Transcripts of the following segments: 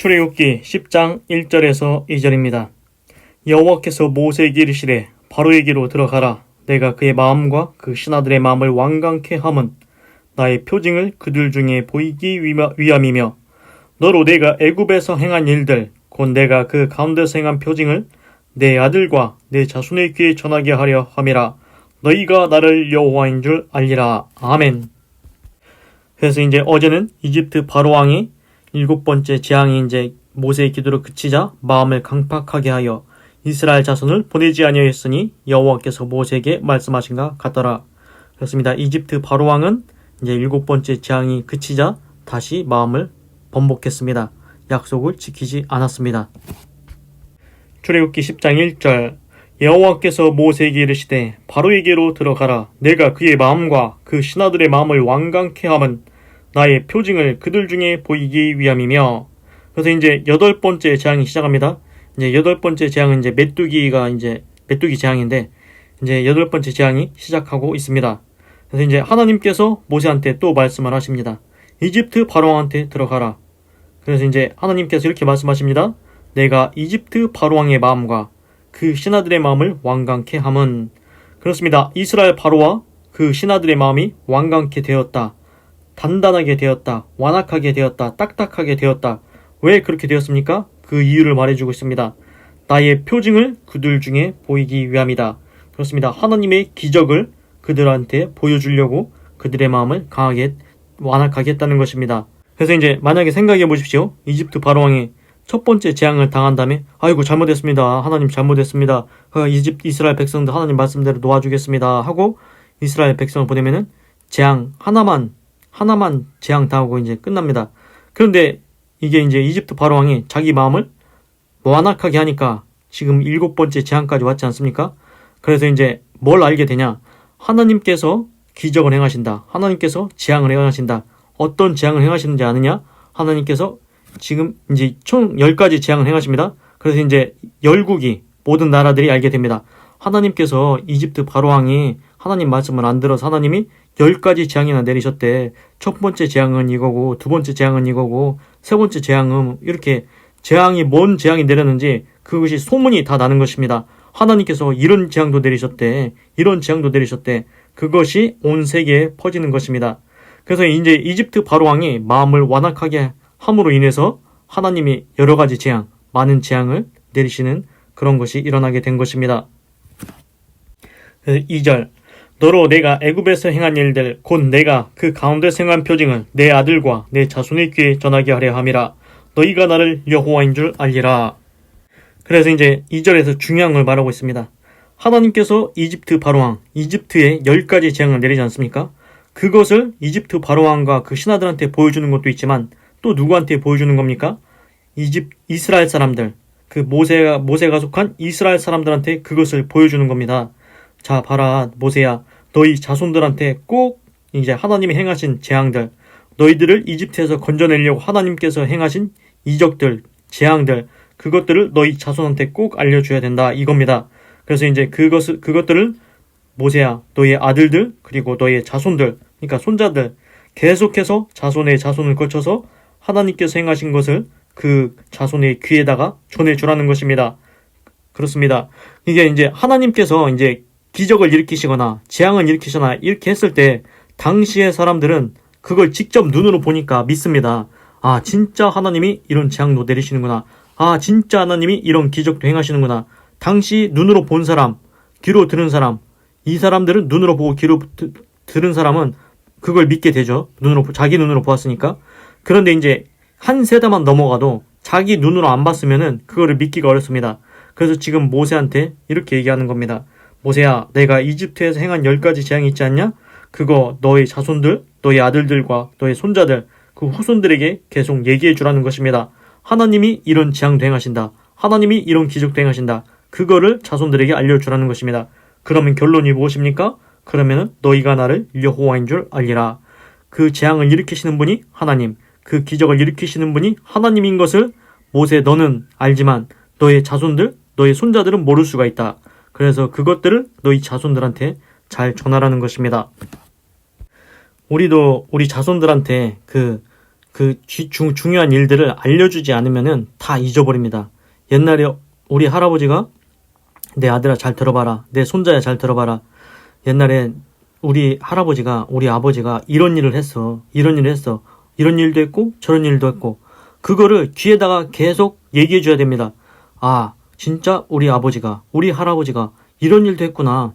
출애굽기 10장 1절에서 2절입니다. 여호와께서 모세에게 이르시되 바로에게로 들어가라. 내가 그의 마음과 그 신하들의 마음을 완강케 함은 나의 표징을 그들 중에 보이기 위함이며 너로 내가 애굽에서 행한 일들 곧 내가 그 가운데서 행한 표징을 내 아들과 내 자손의 귀에 전하게 하려 함이라. 너희가 나를 여호와인 줄 알리라. 아멘. 그래서 이제 어제는 이집트 바로왕이 7번째 재앙이 이제 모세의 기도로 그치자 마음을 강팍하게 하여 이스라엘 자손을 보내지 아니하였으니 여호와께서 모세에게 말씀하신 것 같더라. 그렇습니다. 이집트 바로왕은 이제 7번째 재앙이 그치자 다시 마음을 번복했습니다. 약속을 지키지 않았습니다. 출애굽기 10장 1절 여호와께서 모세에게 이르시되 바로에게로 들어가라. 내가 그의 마음과 그 신하들의 마음을 완강케 함은 나의 표징을 그들 중에 보이기 위함이며. 그래서 이제 8번째 재앙이 시작합니다. 이제 8번째 재앙은 이제 메뚜기 재앙인데 이제 8번째 재앙이 시작하고 있습니다. 그래서 이제 하나님께서 모세한테 또 말씀을 하십니다. 이집트 바로왕한테 들어가라. 그래서 이제 하나님께서 이렇게 말씀하십니다. 내가 이집트 바로왕의 마음과 그 신하들의 마음을 완강케 함은. 그렇습니다. 이스라엘 바로와 그 신하들의 마음이 완강케 되었다. 단단하게 되었다. 완악하게 되었다. 딱딱하게 되었다. 왜 그렇게 되었습니까? 그 이유를 말해주고 있습니다. 나의 표징을 그들 중에 보이기 위함이다. 그렇습니다. 하나님의 기적을 그들한테 보여주려고 그들의 마음을 강하게 완악하게 했다는 것입니다. 그래서 이제 만약에 생각해 보십시오. 이집트 바로왕이 첫 번째 재앙을 당한 다음에 아이고 잘못했습니다. 하나님 잘못했습니다. 이스라엘 백성들 하나님 말씀대로 놓아주겠습니다. 하고 이스라엘 백성을 보내면은 재앙 하나만 재앙 당하고 이제 끝납니다. 그런데 이게 이제 이집트 바로왕이 자기 마음을 완악하게 하니까 지금 7번째 재앙까지 왔지 않습니까? 그래서 이제 뭘 알게 되냐? 하나님께서 기적을 행하신다. 하나님께서 재앙을 행하신다. 어떤 재앙을 행하시는지 아느냐? 하나님께서 지금 이제 총 10가지 재앙을 행하십니다. 그래서 이제 열국이 모든 나라들이 알게 됩니다. 하나님께서 이집트 바로왕이 하나님 말씀을 안 들어서 하나님이 10가지 재앙이나 내리셨대. 첫 번째 재앙은 이거고 두 번째 재앙은 이거고 세 번째 재앙은 이렇게 재앙이 뭔 재앙이 내렸는지 그것이 소문이 다 나는 것입니다. 하나님께서 이런 재앙도 내리셨대. 이런 재앙도 내리셨대. 그것이 온 세계에 퍼지는 것입니다. 그래서 이제 이집트 바로왕이 마음을 완악하게 함으로 인해서 하나님이 여러 가지 재앙, 많은 재앙을 내리시는 그런 것이 일어나게 된 것입니다. 2절 너로 내가 애굽에서 행한 일들 곧 내가 그 가운데서 행한 표징을 내 아들과 내 자손의 귀에 전하게 하려 함이라. 너희가 나를 여호와인 줄 알리라. 그래서 이제 2절에서 중요한 걸 말하고 있습니다. 하나님께서 이집트 바로왕, 이집트에 10가지 재앙을 내리지 않습니까? 그것을 이집트 바로왕과 그 신하들한테 보여주는 것도 있지만 또 누구한테 보여주는 겁니까? 이스라엘 사람들, 그 모세가 속한 이스라엘 사람들한테 그것을 보여주는 겁니다. 자, 봐라, 모세야. 너희 자손들한테 꼭 이제 하나님이 행하신 재앙들, 너희들을 이집트에서 건져내려고 하나님께서 행하신 이적들, 재앙들, 그것들을 너희 자손한테 꼭 알려줘야 된다. 이겁니다. 그래서 이제 그것들을 모세야, 너희의 아들들, 그리고 너희의 자손들, 그러니까 손자들, 계속해서 자손의 자손을 거쳐서 하나님께서 행하신 것을 그 자손의 귀에다가 전해주라는 것입니다. 그렇습니다. 이게 이제 하나님께서 이제 기적을 일으키시거나 재앙을 일으키시거나 이렇게 했을 때 당시의 사람들은 그걸 직접 눈으로 보니까 믿습니다. 아, 진짜 하나님이 이런 재앙도 내리시는구나. 아, 진짜 하나님이 이런 기적도 행하시는구나. 당시 눈으로 본 사람, 귀로 들은 사람, 이 사람들은 눈으로 보고 귀로 들은 사람은 그걸 믿게 되죠. 자기 눈으로 보았으니까. 그런데 이제 한 세대만 넘어가도 자기 눈으로 안 봤으면은 그거를 믿기가 어렵습니다. 그래서 지금 모세한테 이렇게 얘기하는 겁니다. 모세야, 내가 이집트에서 행한 10가지 재앙이 있지 않냐? 그거 너희 자손들, 너희 아들들과 너희 손자들, 그 후손들에게 계속 얘기해 주라는 것입니다. 하나님이 이런 재앙도 행하신다. 하나님이 이런 기적도 행하신다. 그거를 자손들에게 알려주라는 것입니다. 그러면 결론이 무엇입니까? 그러면은 너희가 나를 여호와인 줄 알리라. 그 재앙을 일으키시는 분이 하나님, 그 기적을 일으키시는 분이 하나님인 것을 모세 너는 알지만 너의 자손들, 너의 손자들은 모를 수가 있다. 그래서 그것들을 너희 자손들한테 잘 전하라는 것입니다. 우리도 우리 자손들한테 그 중요한 일들을 알려주지 않으면은 다 잊어버립니다. 옛날에 우리 할아버지가 내 아들아 잘 들어봐라. 내 손자야 잘 들어봐라. 옛날에 우리 할아버지가 우리 아버지가 이런 일을 했어. 이런 일을 했어. 이런 일도 했고 저런 일도 했고 그거를 귀에다가 계속 얘기해 줘야 됩니다. 아 진짜 우리 아버지가 우리 할아버지가 이런 일도 했구나.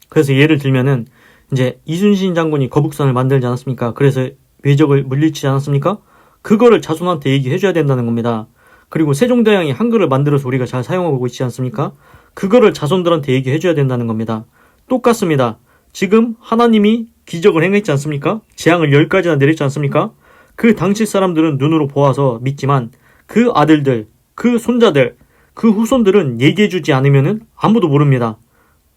그래서 예를 들면은 이제 이순신 장군이 거북선을 만들지 않았습니까? 그래서 외적을 물리치지 않았습니까? 그거를 자손한테 얘기해 줘야 된다는 겁니다. 그리고 세종대왕이 한글을 만들어서 우리가 잘 사용하고 있지 않습니까? 그거를 자손들한테 얘기해 줘야 된다는 겁니다. 똑같습니다. 지금 하나님이 기적을 행했지 않습니까? 재앙을 10가지나 내렸지 않습니까? 그 당시 사람들은 눈으로 보아서 믿지만 그 아들들, 그 손자들, 그 후손들은 얘기해 주지 않으면은 아무도 모릅니다.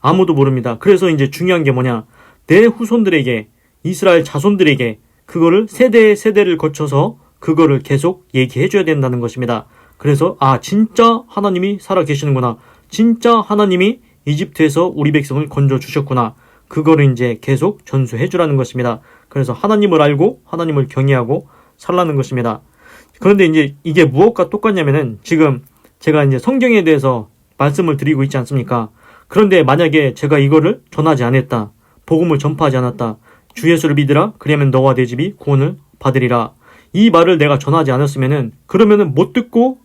아무도 모릅니다. 그래서 이제 중요한 게 뭐냐? 내 후손들에게, 이스라엘 자손들에게 그거를 세대를 거쳐서 그거를 계속 얘기해 줘야 된다는 것입니다. 그래서 진짜 하나님이 살아 계시는구나. 진짜 하나님이 이집트에서 우리 백성을 건져 주셨구나. 그거를 이제 계속 전수해 주라는 것입니다. 그래서 하나님을 알고 하나님을 경외하고 살라는 것입니다. 그런데 이제 이게 무엇과 똑같냐면은 지금 제가 이제 성경에 대해서 말씀을 드리고 있지 않습니까? 그런데 만약에 제가 이거를 전하지 않았다. 복음을 전파하지 않았다. 주 예수를 믿으라. 그러면 너와 내 집이 구원을 받으리라. 이 말을 내가 전하지 않았으면은 그러면은 못 듣고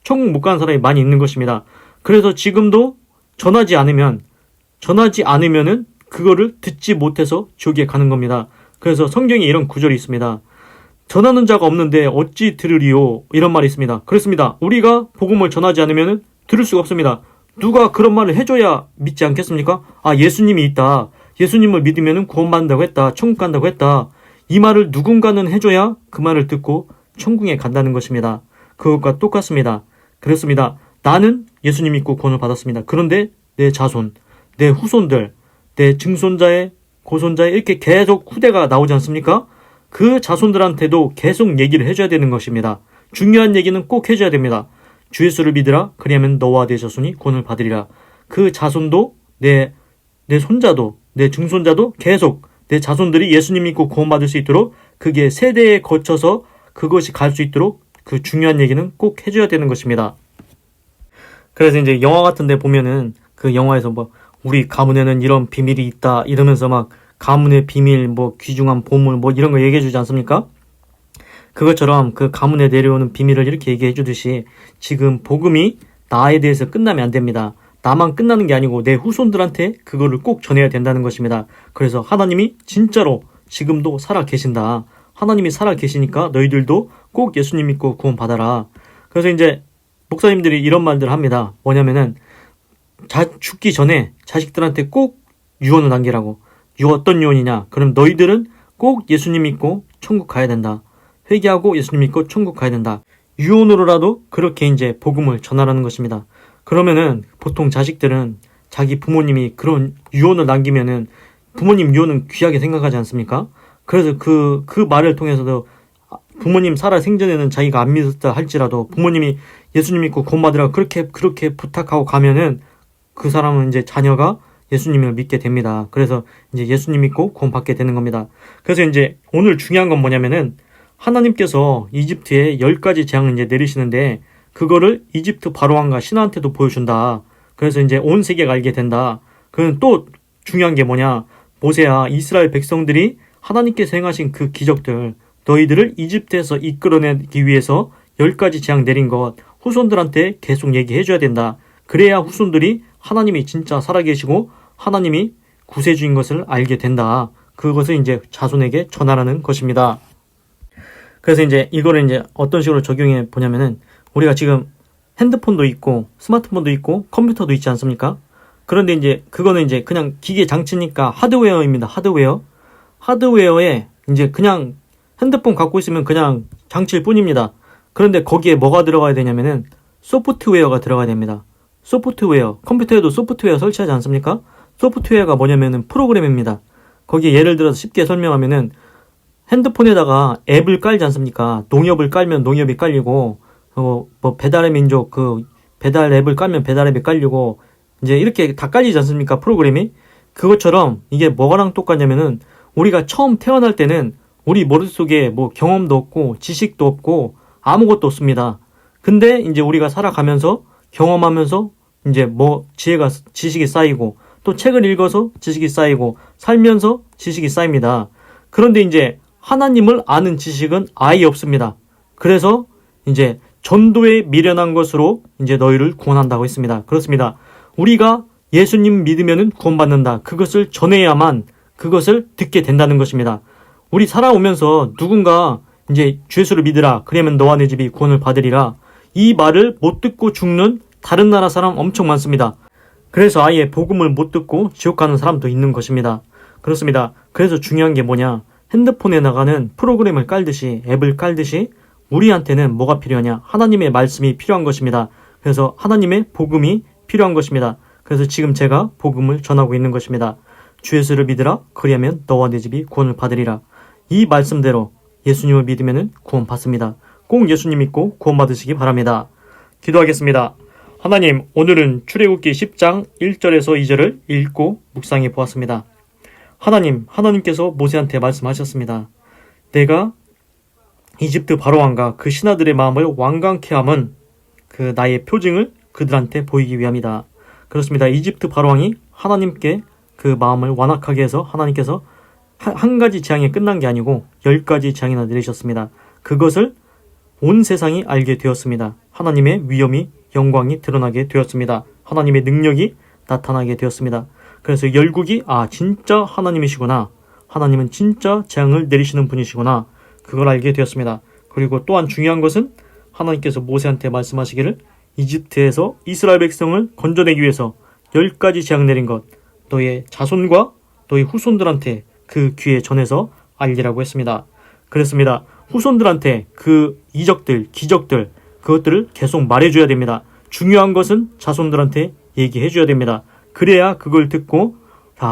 천국 못 가는 사람이 많이 있는 것입니다. 그래서 지금도 전하지 않으면은 그거를 듣지 못해서 지옥에 가는 겁니다. 그래서 성경에 이런 구절이 있습니다. 전하는 자가 없는데 어찌 들으리요? 이런 말이 있습니다. 그렇습니다. 우리가 복음을 전하지 않으면 들을 수가 없습니다. 누가 그런 말을 해줘야 믿지 않겠습니까? 예수님이 있다. 예수님을 믿으면 구원받는다고 했다. 천국 간다고 했다. 이 말을 누군가는 해줘야 그 말을 듣고 천국에 간다는 것입니다. 그것과 똑같습니다. 그렇습니다. 나는 예수님 믿고 구원을 받았습니다. 그런데 내 자손, 내 후손들, 내 증손자의 고손자의 이렇게 계속 후대가 나오지 않습니까? 그 자손들한테도 계속 얘기를 해줘야 되는 것입니다. 중요한 얘기는 꼭 해줘야 됩니다. 주 예수를 믿으라. 그리하면 너와 내 자손이 구원을 받으리라. 그 자손도 내 손자도 내 증손자도 계속 내 자손들이 예수님 믿고 구원받을 수 있도록 그게 세대에 거쳐서 그것이 갈 수 있도록 그 중요한 얘기는 꼭 해줘야 되는 것입니다. 그래서 이제 영화 같은 데 보면은 그 영화에서 우리 가문에는 이런 비밀이 있다 이러면서 막 가문의 비밀, 귀중한 보물, 이런 거 얘기해 주지 않습니까? 그것처럼 그 가문에 내려오는 비밀을 이렇게 얘기해 주듯이 지금 복음이 나에 대해서 끝나면 안 됩니다. 나만 끝나는 게 아니고 내 후손들한테 그거를 꼭 전해야 된다는 것입니다. 그래서 하나님이 진짜로 지금도 살아 계신다. 하나님이 살아 계시니까 너희들도 꼭 예수님 믿고 구원 받아라. 그래서 이제 목사님들이 이런 말들을 합니다. 뭐냐면은 죽기 전에 자식들한테 꼭 유언을 남기라고. 어떤 유언이냐? 그럼 너희들은 꼭 예수님 믿고 천국 가야 된다. 회개하고 예수님 믿고 천국 가야 된다. 유언으로라도 그렇게 이제 복음을 전하라는 것입니다. 그러면은 보통 자식들은 자기 부모님이 그런 유언을 남기면은 부모님 유언은 귀하게 생각하지 않습니까? 그래서 그 말을 통해서도 부모님 살아 생전에는 자기가 안 믿었다 할지라도 부모님이 예수님 믿고 구원받으라 그렇게 부탁하고 가면은 그 사람은 이제 자녀가 예수님을 믿게 됩니다. 그래서 이제 예수님 믿고 구원받게 되는 겁니다. 그래서 이제 오늘 중요한 건 뭐냐면은 하나님께서 이집트에 10가지 재앙을 이제 내리시는데 그거를 이집트 바로왕과 신하한테도 보여준다. 그래서 이제 온 세계가 알게 된다. 그건 또 중요한 게 뭐냐? 모세야, 이스라엘 백성들이 하나님께서 행하신 그 기적들, 너희들을 이집트에서 이끌어내기 위해서 10가지 재앙 내린 것 후손들한테 계속 얘기해줘야 된다. 그래야 후손들이 하나님이 진짜 살아계시고 하나님이 구세주인 것을 알게 된다. 그것을 이제 자손에게 전하라는 것입니다. 그래서 이제 이거를 이제 어떤 식으로 적용해 보냐면은 우리가 지금 핸드폰도 있고 스마트폰도 있고 컴퓨터도 있지 않습니까? 그런데 이제 그거는 이제 그냥 기계 장치니까 하드웨어입니다. 하드웨어에 이제 그냥 핸드폰 갖고 있으면 그냥 장치일 뿐입니다. 그런데 거기에 뭐가 들어가야 되냐면은 소프트웨어가 들어가야 됩니다. 소프트웨어, 컴퓨터에도 소프트웨어 설치하지 않습니까? 소프트웨어가 뭐냐면은 프로그램입니다. 거기에 예를 들어서 쉽게 설명하면은 핸드폰에다가 앱을 깔지 않습니까? 농협을 깔면 농협이 깔리고, 배달의 민족 배달 앱을 깔면 배달 앱이 깔리고, 이제 이렇게 다 깔리지 않습니까? 프로그램이? 그것처럼 이게 뭐랑 똑같냐면은 우리가 처음 태어날 때는 우리 머릿속에 뭐 경험도 없고 지식도 없고 아무것도 없습니다. 근데 이제 우리가 살아가면서 경험하면서 이제 뭐 지식이 쌓이고 또 책을 읽어서 지식이 쌓이고 살면서 지식이 쌓입니다. 그런데 이제 하나님을 아는 지식은 아예 없습니다. 그래서 이제 전도에 미련한 것으로 이제 너희를 구원한다고 했습니다. 그렇습니다. 우리가 예수님 믿으면은 구원받는다. 그것을 전해야만 그것을 듣게 된다는 것입니다. 우리 살아오면서 누군가 이제 주 예수를 믿으라. 그러면 너와 내 집이 구원을 받으리라. 이 말을 못 듣고 죽는 다른 나라 사람 엄청 많습니다. 그래서 아예 복음을 못 듣고 지옥 가는 사람도 있는 것입니다. 그렇습니다. 그래서 중요한 게 뭐냐? 핸드폰에 나가는 프로그램을 깔듯이 앱을 깔듯이 우리한테는 뭐가 필요하냐? 하나님의 말씀이 필요한 것입니다. 그래서 하나님의 복음이 필요한 것입니다. 그래서 지금 제가 복음을 전하고 있는 것입니다. 주 예수를 믿으라. 그리하면 너와 내 집이 구원을 받으리라. 이 말씀대로 예수님을 믿으면 구원 받습니다. 꼭 예수님 믿고 구원 받으시기 바랍니다. 기도하겠습니다. 하나님, 오늘은 출애굽기 10장 1절에서 2절을 읽고 묵상해 보았습니다. 하나님께서 모세한테 말씀하셨습니다. 내가 이집트 바로왕과 그 신하들의 마음을 완강케 함은 그 나의 표징을 그들한테 보이기 위함이다. 그렇습니다. 이집트 바로왕이 하나님께 그 마음을 완악하게 해서 하나님께서 한 가지 재앙에 끝난 게 아니고 10가지 재앙이나 내리셨습니다. 그것을 온 세상이 알게 되었습니다. 하나님의 위엄이 영광이 드러나게 되었습니다. 하나님의 능력이 나타나게 되었습니다. 그래서 열국이 진짜 하나님이시구나. 하나님은 진짜 재앙을 내리시는 분이시구나. 그걸 알게 되었습니다. 그리고 또한 중요한 것은 하나님께서 모세한테 말씀하시기를 이집트에서 이스라엘 백성을 건져내기 위해서 10가지 재앙 내린 것 너의 자손과 너의 후손들한테 그 귀에 전해서 알리라고 했습니다. 그랬습니다. 후손들한테 그 이적들, 기적들 그것들을 계속 말해줘야 됩니다. 중요한 것은 자손들한테 얘기해줘야 됩니다. 그래야 그걸 듣고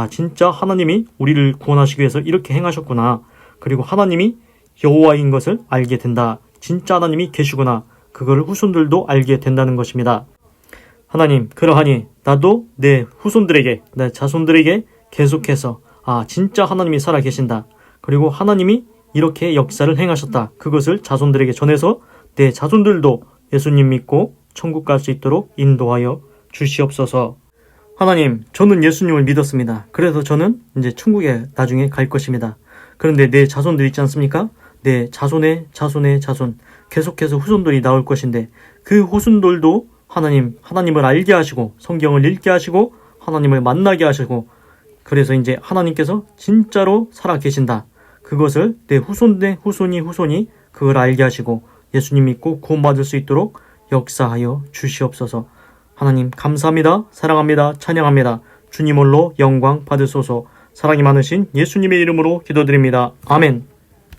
진짜 하나님이 우리를 구원하시기 위해서 이렇게 행하셨구나. 그리고 하나님이 여호와인 것을 알게 된다. 진짜 하나님이 계시구나. 그걸 후손들도 알게 된다는 것입니다. 하나님, 그러하니 나도 내 후손들에게, 내 자손들에게 계속해서 진짜 하나님이 살아계신다. 그리고 하나님이 이렇게 역사를 행하셨다. 그것을 자손들에게 전해서 내 자손들도 예수님 믿고 천국 갈 수 있도록 인도하여 주시옵소서. 하나님, 저는 예수님을 믿었습니다. 그래서 저는 이제 천국에 나중에 갈 것입니다. 그런데 내 자손들 있지 않습니까? 내 자손의 자손의 자손 계속해서 후손들이 나올 것인데 그 후손들도 하나님을 알게 하시고 성경을 읽게 하시고 하나님을 만나게 하시고 그래서 이제 하나님께서 진짜로 살아계신다. 그것을 내 후손의 후손이 그걸 알게 하시고 예수님 믿고 구원받을 수 있도록 역사하여 주시옵소서. 하나님 감사합니다. 사랑합니다. 찬양합니다. 주님 홀로 영광 받으소서. 사랑이 많으신 예수님의 이름으로 기도드립니다. 아멘.